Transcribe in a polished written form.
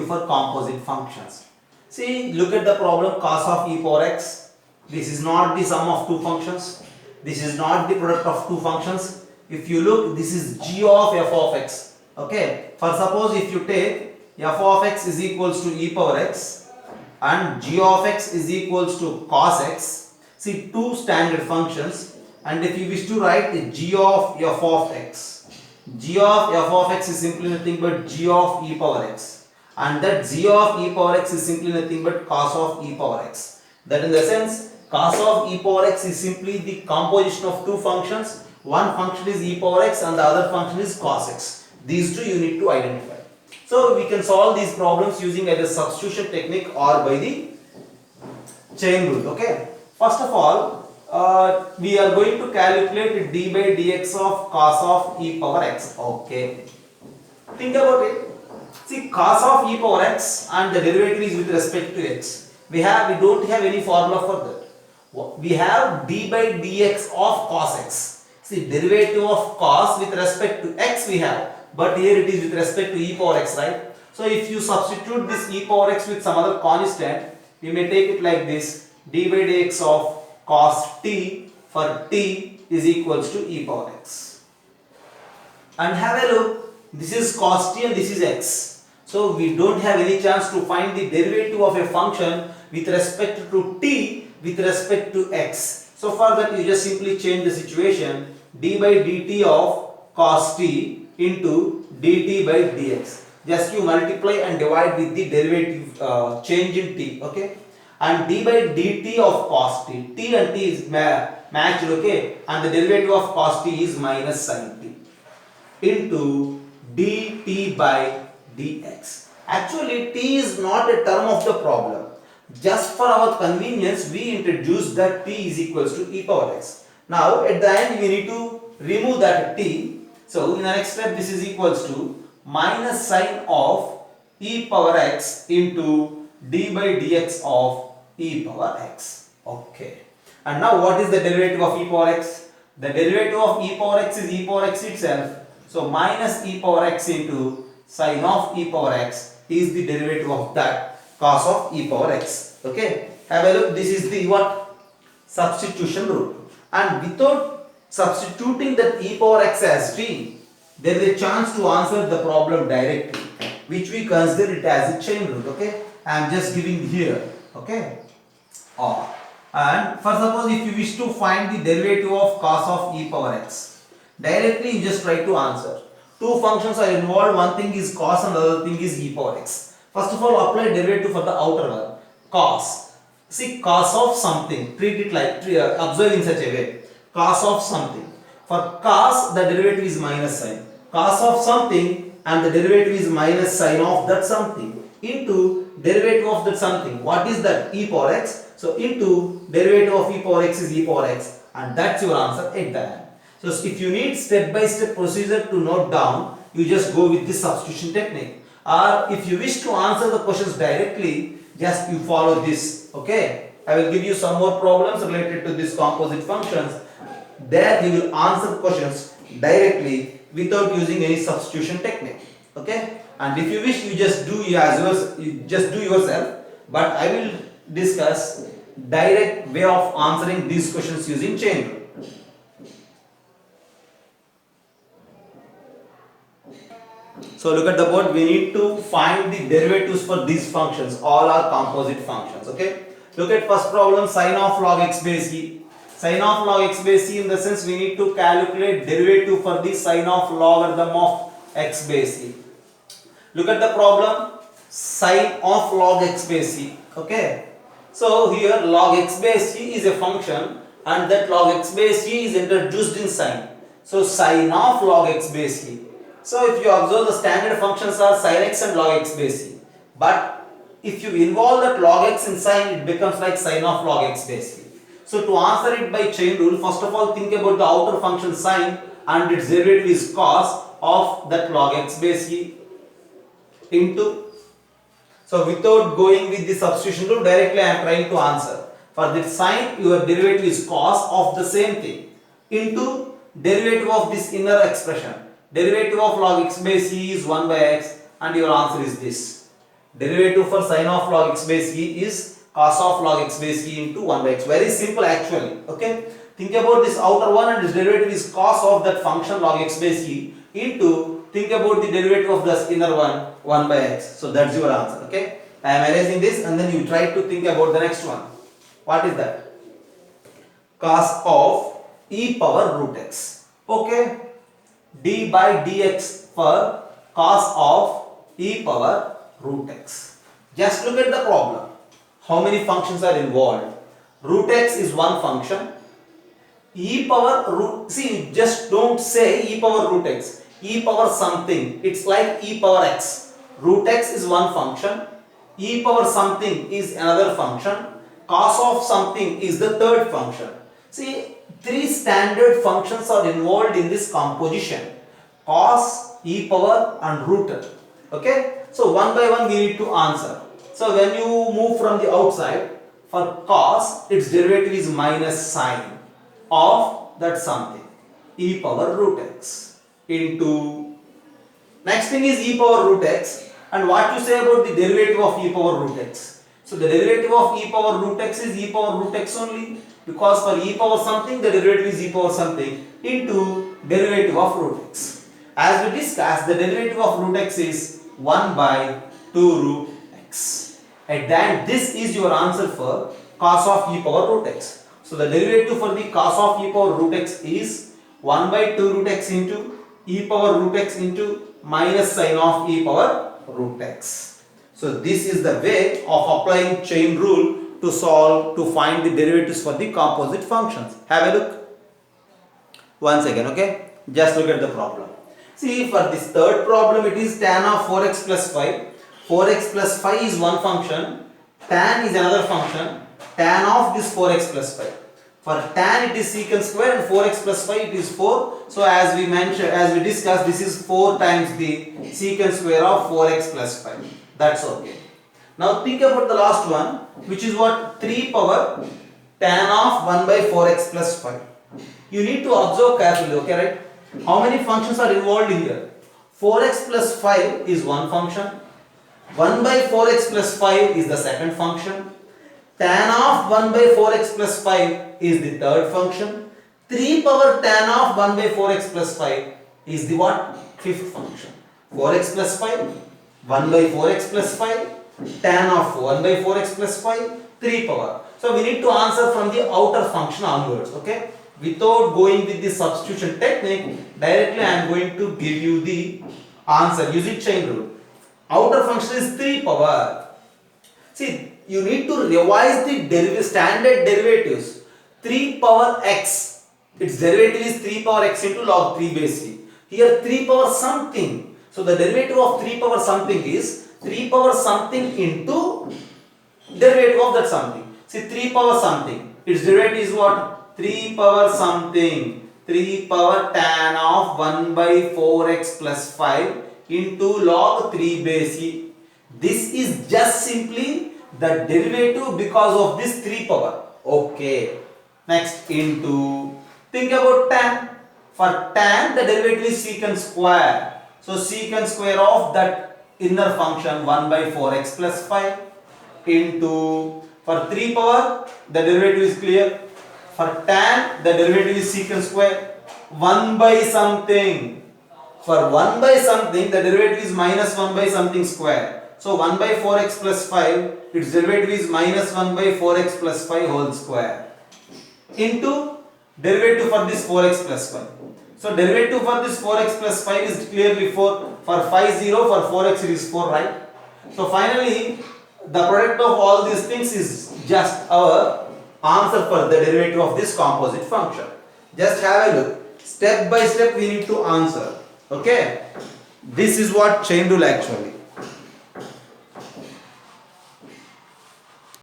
for composite functions. See, look at the problem cos of e power x. This is not the sum of two functions. This is not the product of two functions. If you look, this is g of f of x. Okay. For suppose if you take f of x is equals to e power x and g of x is equals to cos x. See, two standard functions, and if you wish to write the g of f of x, g of f of x is simply nothing but g of e power x, and that g of e power x is simply nothing but cos of e power x. That in the sense, cos of e power x is simply the composition of two functions. One function is e power x and the other function is cos x. These two you need to identify. So we can solve these problems using either substitution technique or by the chain rule. Okay. First of all, we are going to calculate d by dx of cos of e power x. Okay. Think about it. See, cos of e power x and the derivative is with respect to x. We don't have any formula for that. We have d by dx of cos x. See, derivative of cos with respect to x we have, but here it is with respect to e power x, right? So if you substitute this e power x with some other constant, we may take it like this: d by dx of cos t for t is equals to e power x. And have a look, this is cos t and this is x. So we don't have any chance to find the derivative of a function with respect to t with respect to x. So for that you just simply change the situation: d by dt of cos t into dt by dx. Just you multiply and divide with the derivative change in t, okay? And d by dt of cos t, t and t is matched, okay? And the derivative of cos t is minus sin t into dt by dx. Actually, t is not a term of the problem. Just for our convenience, we introduce that t is equals to e power x. Now, at the end, we need to remove that t. So, in the next step, this is equals to minus sin of e power x into d by dx of e power x. Okay. And now, what is the derivative of e power x? The derivative of e power x is e power x itself. So, minus e power x into sin of e power x is the derivative of that cos of e power x. Okay. Have a look. This is the what? Substitution rule. And without substituting that e power x as t, there is a chance to answer the problem directly, which we consider it as a chain rule. Okay. I am just giving here. Okay. Or. And for suppose if you wish to find the derivative of cos of e power x, directly you just try to answer. Two functions are involved, one thing is cos and the other thing is e power x. First of all, apply derivative for the outer one, cos. See, cos of something, treat it like, observe in such a way, cos of something. For cos, the derivative is minus sin. Cos of something and the derivative is minus sin of that something into derivative of that something. What is that? E power x. So, into derivative of e power x is e power x, and that's your answer at the end. So, if you need step-by-step procedure to note down, you just go with this substitution technique. Or if you wish to answer the questions directly, just you follow this. Okay. I will give you some more problems related to these composite functions. There you will answer questions directly without using any substitution technique. Okay. And if you wish, you just do yourself. But I will discuss direct way of answering these questions using chain rule. So look at the board, we need to find the derivatives for these functions. All are composite functions, okay? Look at first problem, sin of log x base e. Sin of log x base e, in the sense we need to calculate derivative for the sin of logarithm of x base e. Look at the problem, sin of log x base e, okay? So here log x base e is a function and that log x base e is introduced in sin. So sin of log x base e. So if you observe, the standard functions are sin x and log x base e. But if you involve that log x in sin, it becomes like sin of log x base e. So to answer it by chain rule, first of all think about the outer function sin and its derivative is cos of that log x base e into. So without going with the substitution rule, directly I am trying to answer. For this sin, your derivative is cos of the same thing into derivative of this inner expression. Derivative of log x base e is 1 by x, and your answer is this. Derivative for sine of log x base e is cos of log x base e into 1 by x. Very simple actually. Okay. Think about this outer one, and this derivative is cos of that function log x base e into, think about the derivative of this inner one, 1 by x. So that's your answer. Okay. I am erasing this, and then you try to think about the next one. What is that? Cos of e power root x. Okay. D by dx for cos of e power root x. Just look at the problem. How many functions are involved? Root x is one function. E power root, see, just don't say e power root x. E power something. It's like e power x. Root x is one function. E power something is another function. Cos of something is the third function. See, three standard functions are involved in this composition: cos, e power and root. Okay, so one by one we need to answer. So when you move from the outside, for cos, its derivative is minus sine of that something, e power root x, into, next thing is e power root x. And what you say about the derivative of e power root x? So the derivative of e power root x is e power root x only, because for e power something the derivative is e power something into derivative of root x. As we discussed, the derivative of root x is 1 by 2 root x. And then this is your answer for cos of e power root x. So the derivative for the cos of e power root x is 1 by 2 root x into e power root x into minus sine of e power root x. So this is the way of applying chain rule to find the derivatives for the composite functions. Have a look once again. Okay, just look at the problem. See, for this third problem, it is tan of 4x plus 5. 4x plus 5 is one function, tan is another function. Tan of this 4x plus 5. For tan it is secant square, and 4x plus 5 it is 4. So as we mentioned, as we discussed, this is 4 times the secant square of 4x plus 5. That's okay. Now think about the last one, which is what? 3 power tan of 1 by 4x plus 5. You need to observe carefully, okay, right? How many functions are involved here? 4x plus 5 is one function. 1 by 4x plus 5 is the second function. Tan of 1 by 4x plus 5 is the third function. 3 power tan of 1 by 4x plus 5 is the what? Fifth function. 4x plus 5, 1 by 4x plus 5, tan of 1 by 4x plus 5, 3 power. So we need to answer from the outer function onwards, okay? Without going with the substitution technique, directly I am going to give you the answer using chain rule. Outer function is 3 power. See, you need to revise the standard derivatives. 3 power x, its derivative is 3 power x into log 3 base c. Here 3 power something. So the derivative of 3 power something is 3 power something into derivative of that something. See, 3 power something, its derivative is what? 3 power something, 3 power tan of 1 by 4x plus 5 into log 3 base e. This is just simply the derivative because of this 3 power. Okay. Next, into, think about tan. For tan, the derivative is secant square. So secant square of that inner function 1 by 4x plus 5 into, for 3 power, the derivative is clear. For tan, the derivative is secant square 1 by something. For 1 by something, the derivative is minus 1 by something square. So 1 by 4x plus 5, its derivative is minus 1 by 4x plus 5 whole square. Into derivative for this 4x plus 5. So derivative for this 4x plus 5 is clearly 4. For 5 0, for 4x it is 4, right? So finally, the product of all these things is just our answer for the derivative of this composite function. Just have a look. Step by step we need to answer. Okay? This is what chain rule actually.